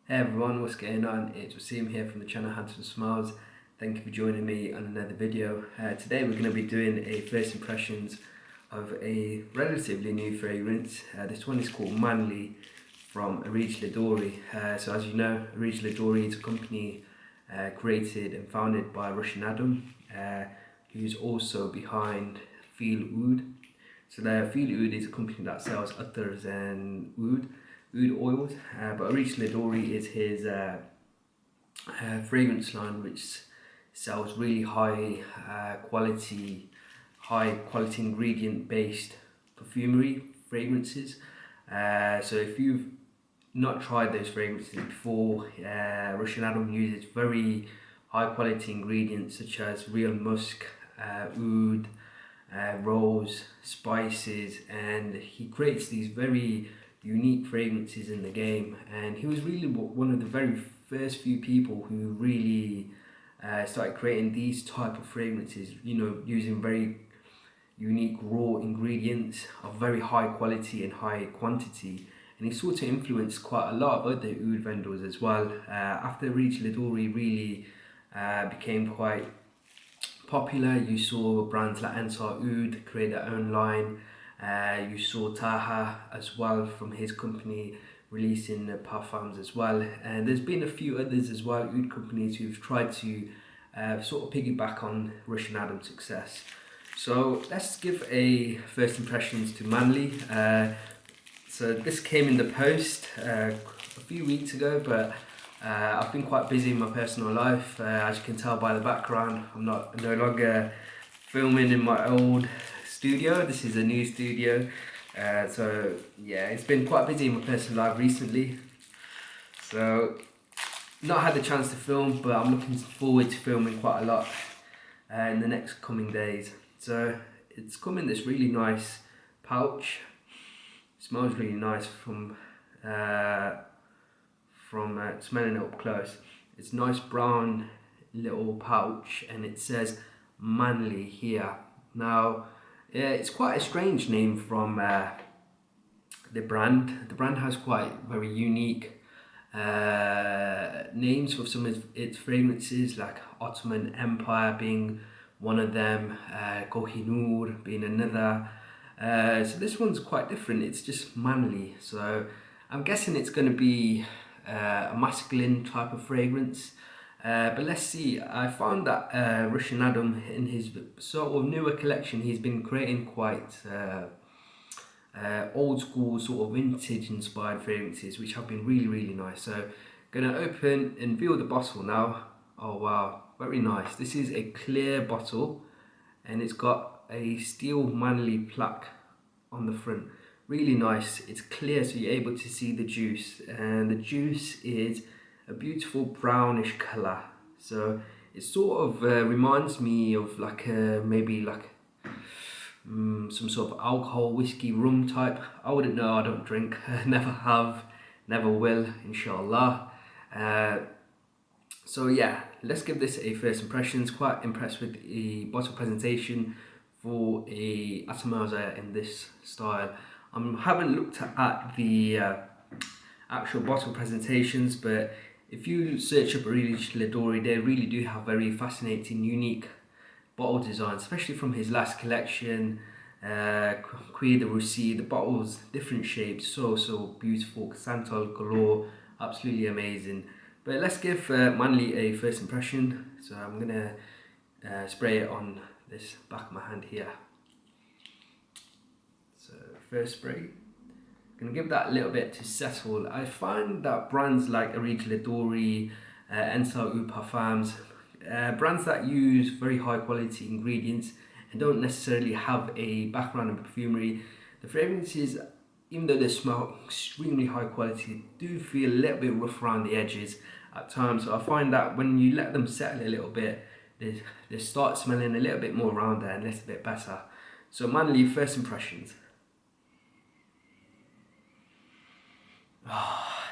Hey everyone, what's going on? It's Waseem here from the channel Handsome Smiles. Thank you for joining me on another video. Today we're going to be doing a first impressions of a relatively new fragrance. This one is called Manly from Areej So as you know, Areej is a company created and founded by Russian Adam, who's also behind Feel Oud. So the Feel Oud is a company that sells others and oud oils, but Areej is his fragrance line, which sells really high quality ingredient based perfumery fragrances. So if you've not tried those fragrances before, Russian Adam uses very high quality ingredients such as real musk, oud, rose, spices, and he creates these very unique fragrances in the game. And he was really one of the very first few people who really started creating these type of fragrances, you know, using very unique raw ingredients of very high quality and high quantity. And he sort of influenced quite a lot of other oud vendors as well. After Areej really became quite popular, you saw brands like Ansar Oud create their own line. You saw Taha as well from his company releasing parfums as well. And there's been a few others as well, oud companies who've tried to sort of piggyback on Russian Adam's success. So let's give a first impressions to Manly. So this came in the post a few weeks ago, but I've been quite busy in my personal life. As you can tell by the background, I'm no longer filming in my old studio. This is a new studio. So yeah, it's been quite busy in my personal life recently. So not had the chance to film, but I'm looking forward to filming quite a lot in the next coming days. So it's come in this really nice pouch. It smells really nice from smelling it up close. It's a nice brown little pouch and it says Manly here. Now it's quite a strange name from the brand. The brand has quite very unique names for some of its fragrances, like Ottoman Empire being one of them, Kohinoor being another. So this one's quite different. It's just Manly. So I'm guessing it's going to be a masculine type of fragrance. But let's see. I found that Russian Adam, in his sort of newer collection, he's been creating quite old school sort of vintage inspired fragrances, which have been really nice. So gonna open and feel the bottle now. Oh wow, very nice. This is a clear bottle and it's got a steel Manly plaque on the front. Really nice. It's clear, so you're able to see the juice, and the juice is a beautiful brownish color. So it sort of reminds me of like maybe like some sort of alcohol, whiskey, rum type. I wouldn't know, I don't drink, never have, never will, inshallah. So yeah, let's give this a first impressions. Quite impressed with the bottle presentation for a atomizer in this style. I haven't looked at the actual bottle presentations, but if you search up Areej, they really do have very fascinating, unique bottle designs, especially from his last collection, Queer de Russie. The bottles, different shapes, so beautiful, Santal galore, absolutely amazing. But let's give Manly a first impression. So I'm gonna spray it on this back of my hand here. So first spray, gonna give that a little bit to settle. I find that brands like Areej, Ensar Oud Parfums, brands that use very high quality ingredients and don't necessarily have a background in perfumery, the fragrances, even though they smell extremely high quality, do feel a little bit rough around the edges at times. So I find that when you let them settle a little bit, they start smelling a little bit more rounder and a little bit better. So Manly, first impressions.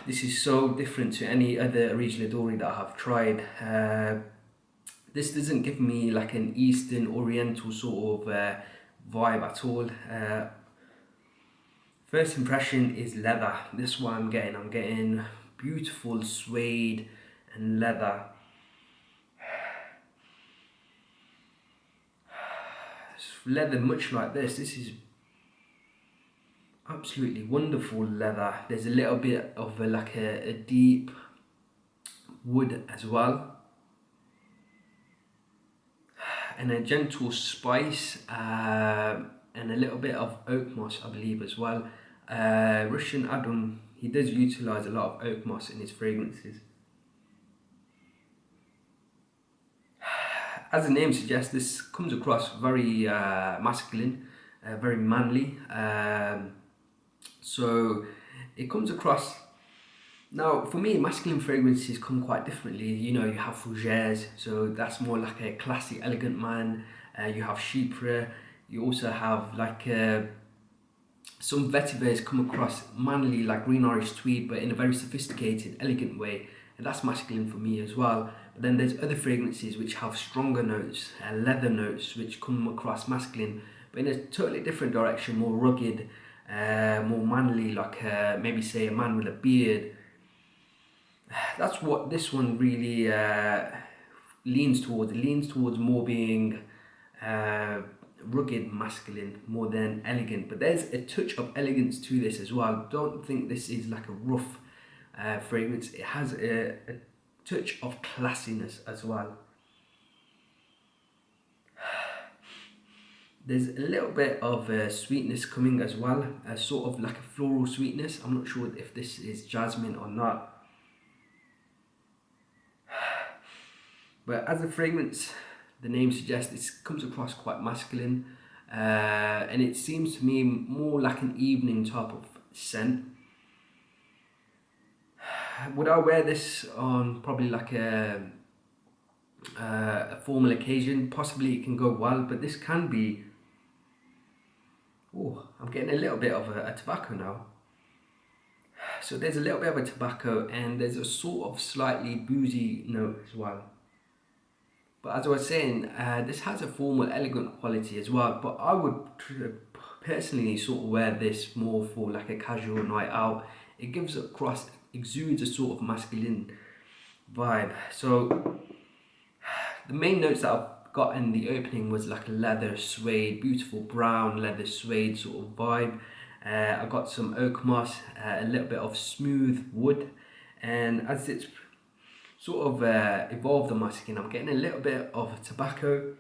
This is so different to any other Areej that I have tried. This doesn't give me like an Eastern Oriental sort of vibe at all. First impression is leather. This one I'm getting beautiful suede and leather. Leather much like this. This is absolutely wonderful leather. There's a little bit of a deep wood as well, and a gentle spice, and a little bit of oak moss, I believe, as well. Russian Adam, he does utilize a lot of oak moss in his fragrances. As the name suggests, this comes across very masculine, very manly. So it comes across. Now, for me, masculine fragrances come quite differently. You know, you have fougères, so that's more like a classy, elegant man. You have chypre. You also have like some vetivers come across manly, like green Irish tweed, but in a very sophisticated, elegant way. And that's masculine for me as well. But then there's other fragrances which have stronger notes, leather notes, which come across masculine, but in a totally different direction, more rugged, more manly, like maybe say a man with a beard. That's what this one really leans towards. It leans towards more being rugged, masculine, more than elegant. But there's a touch of elegance to this as well. Don't think this is like a rough fragrance. It has a touch of classiness as well. There's a little bit of sweetness coming as well, sort of like a floral sweetness. I'm not sure if this is jasmine or not. But as a fragrance, the name suggests, it comes across quite masculine, and it seems to me more like an evening type of scent. Would I wear this on probably like a formal occasion? Possibly it can go well, but this can be... Oh, I'm getting a little bit of a tobacco now. So there's a little bit of a tobacco, and there's a sort of slightly boozy note as well. But as I was saying, this has a formal, elegant quality as well. But I would personally sort of wear this more for like a casual night out. It gives across, exudes a sort of masculine vibe. So the main notes that I've got in the opening was like a leather suede, beautiful brown leather suede sort of vibe. I got some oak moss, a little bit of smooth wood, and as it's sort of evolved on my skin, I'm getting a little bit of tobacco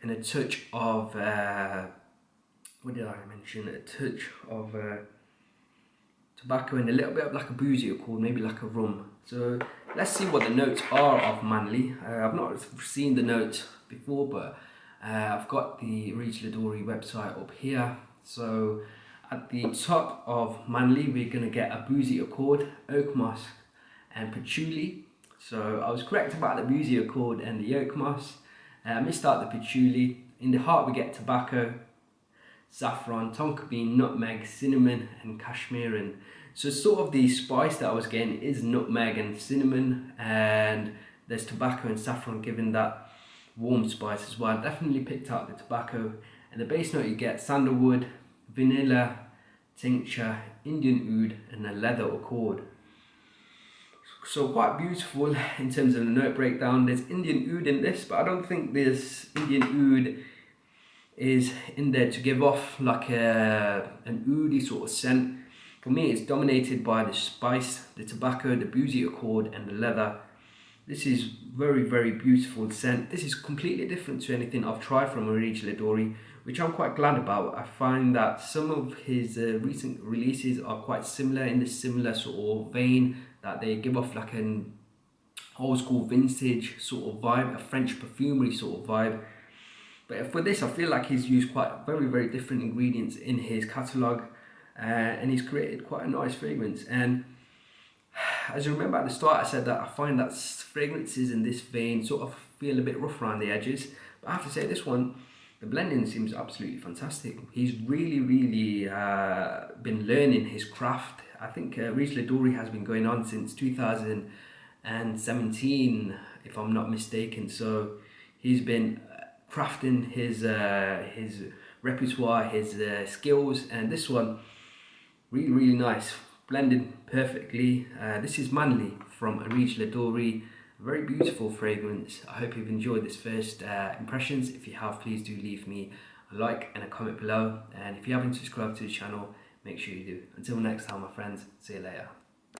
and a touch of what did I mention? A touch of tobacco and a little bit of like a boozy accord, maybe like a rum. So let's see what the notes are of manly. I've not seen the notes before, but I've got the Areej website up here. So at the top of manly, we're going to get a boozy accord, oak moss and patchouli. So I was correct about the boozy accord and the oak moss. I missed out the patchouli. In the heart we get tobacco, saffron, tonka bean, nutmeg, cinnamon and cashmere. So sort of the spice that I was getting is nutmeg and cinnamon, and there's tobacco and saffron giving that warm spice as well. Definitely picked out the tobacco. And the base note you get sandalwood, vanilla, tincture, Indian oud and a leather accord. So quite beautiful in terms of the note breakdown. There's Indian oud in this, but I don't think this Indian oud is in there to give off like an oudy sort of scent. For me, it's dominated by the spice, the tobacco, the boozy accord and the leather. This is very, very beautiful scent. This is completely different to anything I've tried from Areej, which I'm quite glad about. I find that some of his recent releases are quite similar, in this similar sort of vein, that they give off like an old school vintage sort of vibe, a French perfumery sort of vibe. But for this, I feel like he's used quite very, very different ingredients in his catalogue, and he's created quite a nice fragrance. And as you remember at the start, I said that I find that fragrances in this vein sort of feel a bit rough around the edges. But I have to say, this one, the blending seems absolutely fantastic. He's really, really been learning his craft. I think Areej has been going on since 2017, if I'm not mistaken. So he's been crafting his repertoire, his skills, and this one really, really nice. blended perfectly. This is Manly from Areej Doré. Very beautiful fragrance. I hope you've enjoyed this first impressions. If you have, please do leave me a like and a comment below. And if you haven't subscribed to the channel, make sure you do. Until next time, my friends, see you later.